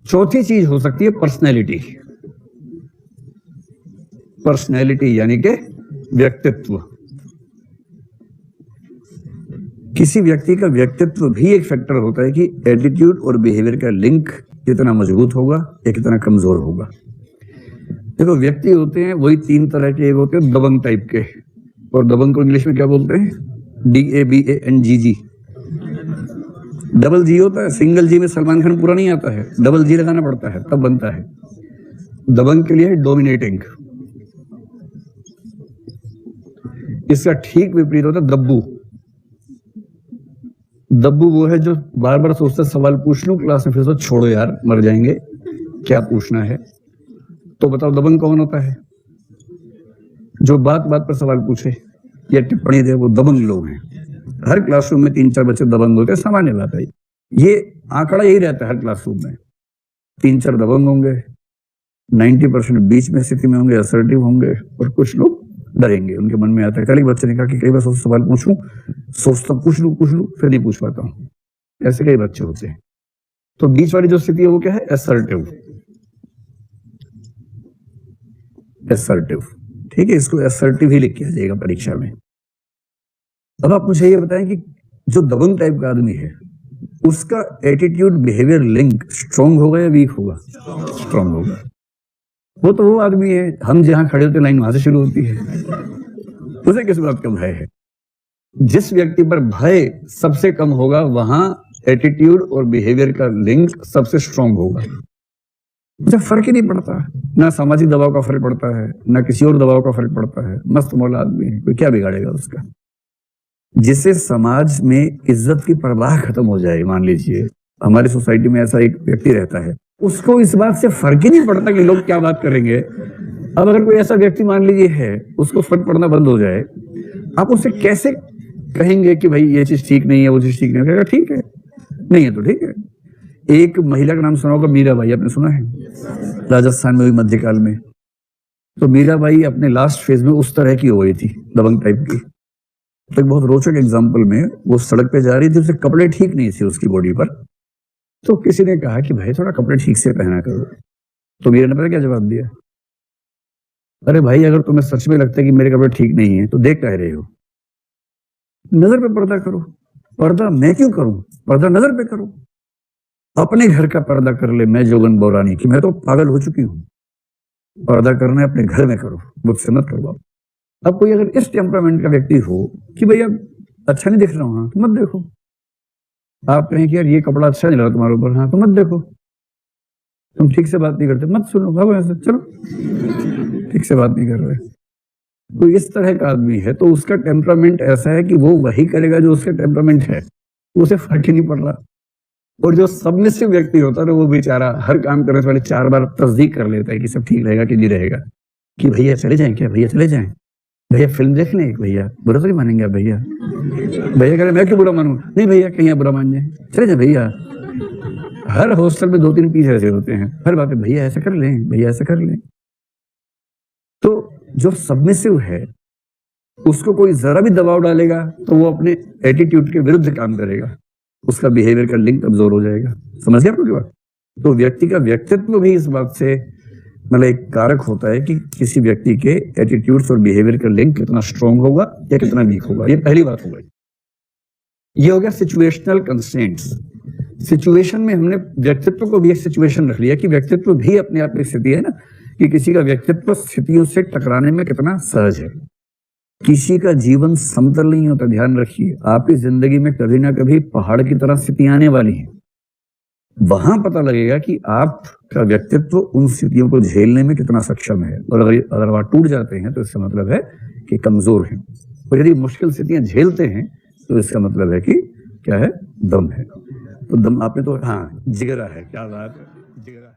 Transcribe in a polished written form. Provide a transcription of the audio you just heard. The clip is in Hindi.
चौथी चीज हो सकती है पर्सनैलिटी। पर्सनैलिटी यानी कि व्यक्तित्व। किसी व्यक्ति का व्यक्तित्व भी एक फैक्टर होता है कि एटीट्यूड और बिहेवियर का लिंक कितना मजबूत होगा या कितना कमजोर होगा। देखो, व्यक्ति होते हैं वही तीन तरह के। एक होते हैं दबंग टाइप के, और दबंग को इंग्लिश में क्या बोलते हैं? DABANGG। डबल जी होता है, सिंगल जी में सलमान खान पूरा नहीं आता है, डबल जी लगाना पड़ता है तब बनता है। दबंग के लिए है डोमिनेटिंग। इसका ठीक विपरीत होता है दब्बू। दब्बू वो है जो बार बार सोचता है सवाल पूछ लूं क्लास में, फिर तो छोड़ो यार मर जाएंगे, क्या पूछना है। तो बताओ दबंग कौन होता है? जो बात बात पर सवाल पूछे या टिप्पणी दे, वो दबंग लोग हैं। हर क्लासरूम में 3-4 बच्चे दबंग होते हैं, सामान्य बात है। ये आंकड़ा यही रहता है हर क्लासरूम में, 3-4 दबंग होंगे, 90% बीच में स्थिति में होंगे, असर्टिव होंगे, और कुछ लोग डरेंगे। उनके मन में आता है, कल ही बच्चे ने कहा कि कई बार सवाल पूछूं, सोचता पूछ लूं फिर नहीं पूछ पाता हूं। ऐसे कई बच्चे होते हैं। तो बीच वाली जो स्थिति है वो क्या है? असर्टिव। असर्टिव, ठीक है, इसको असर्टिव ही लिख के आ जाएगा परीक्षा में। अब आप मुझे ये बताएं कि जो दबंग टाइप का आदमी है उसका एटीट्यूड बिहेवियर लिंक स्ट्रॉन्ग होगा या वीक होगा? स्ट्रॉन्ग होगा। वो तो वो आदमी है, हम जहां खड़े होते लाइन वहां से शुरू होती है। उसे किस बात का भय है? जिस व्यक्ति पर भय सबसे कम होगा वहां एटीट्यूड और बिहेवियर का लिंक सबसे स्ट्रॉन्ग होगा। मुझे फर्क ही नहीं पड़ता, ना सामाजिक दबाव का फर्क पड़ता है, ना किसी और दबाव का फर्क पड़ता है। मस्त मौला आदमी है, कोई क्या बिगाड़ेगा उसका। जिससे समाज में इज्जत की परवाह खत्म हो जाए। मान लीजिए हमारी सोसाइटी में ऐसा एक व्यक्ति रहता है, उसको इस बात से फर्क ही नहीं पड़ता कि लोग क्या बात करेंगे। अब अगर कोई ऐसा व्यक्ति मान लीजिए है, उसको फर्क पड़ना बंद हो जाए, आप उससे कैसे कहेंगे कि भाई ये चीज ठीक नहीं है, वो चीज ठीक नहीं है? ठीक है, नहीं है तो ठीक है। एक महिला का नाम सुना होगा, मीराबाई, आपने सुना है? राजस्थान में हुई मध्यकाल में। तो मीराबाई अपने लास्ट फेज में उस तरह की हो गई थी, दबंग टाइप की। तो एक बहुत रोचक एग्जाम्पल में, वो सड़क पे जा रही थी, उसे कपड़े ठीक नहीं थे उसकी बॉडी पर। तो किसी ने कहा कि भाई थोड़ा कपड़े ठीक से पहना करो। तो मीरा ने पता क्या जवाब दिया? अरे भाई, अगर तुम्हें सच में लगता है कि मेरे कपड़े ठीक नहीं है तो देख कह रहे हो, नजर पे पर्दा करो। पर्दा मैं क्यों करूं? पर्दा नजर पे करो। अपने घर का पर्दा कर ले। मैं जोगन बोरानी कि मैं तो पागल हो चुकी हूं। पर्दा करना है अपने घर में करो, मुझसे मत करवाओ। अब कोई अगर इस टेम्परामेंट का व्यक्ति हो कि भैया अच्छा नहीं दिख रहा हूं, तो मत देखो। आप कहें कि यार ये कपड़ा अच्छा नहीं लगा तुम्हारे ऊपर, हाँ तो मत देखो। तुम ठीक से बात नहीं करते, मत सुनो, भागो ऐसे, चलो। ठीक से बात नहीं कर रहे। तो इस तरह का आदमी है तो उसका टेम्परामेंट ऐसा है कि वो वही करेगा जो उसका टेम्परामेंट है, उसे फर्क ही नहीं पड़ रहा। और जो सबमिसिव व्यक्ति होता है ना, वो बेचारा हर काम करने से पहले 4 बार तस्दीक कर लेता है कि सब ठीक रहेगा कि नहीं रहेगा। कि भैया चले जाएं क्या? भैया चले जाएं, भैया फिल्म देख लें, भैया बुरा तो नहीं मानेंगे आप? भैया भैया कह रहे मैं क्यों बुरा मानूं? नहीं भैया, कहीं बुरा मान जाए, चले जाए भैया। हर हॉस्टल में 2-3 पीस ऐसे होते हैं, हर बात में भैया ऐसा कर लें, भैया ऐसा कर लें। तो जो सबमिसिव है उसको कोई जरा भी दबाव डालेगा तो वो अपने एटीट्यूड के विरुद्ध काम करेगा, उसका बिहेवियर का लिंक कमजोर हो जाएगा। समझ गया आपकी बात? तो व्यक्ति का व्यक्तित्व भी इस बात से मतलब एक कारक होता है कि किसी व्यक्ति के एटीट्यूड्स और बिहेवियर का लिंक कितना स्ट्रॉन्ग होगा या कितना वीक होगा। ये पहली बात हो गई। ये हो गया सिचुएशनल कंस्ट्रेंट्स। सिचुएशन में हमने व्यक्तित्व को भी एक सिचुएशन रख लिया कि व्यक्तित्व भी अपने आप में स्थिति है ना, कि किसी का व्यक्तित्व स्थितियों से टकराने में कितना सहज है। किसी का जीवन समतल नहीं होता, ध्यान रखिए। आपकी जिंदगी में कभी ना कभी पहाड़ की तरह स्थितियां आने वाली हैं। वहां पता लगेगा कि आपका व्यक्तित्व उन स्थितियों को झेलने में कितना सक्षम है। और अगर वहां टूट जाते हैं तो इसका मतलब है कि कमजोर हैं। और यदि मुश्किल स्थितियां झेलते हैं तो इसका मतलब है कि क्या है? दम है। तो दम आपने तो, हाँ, जिगरा है। क्या बात है, जिगरा।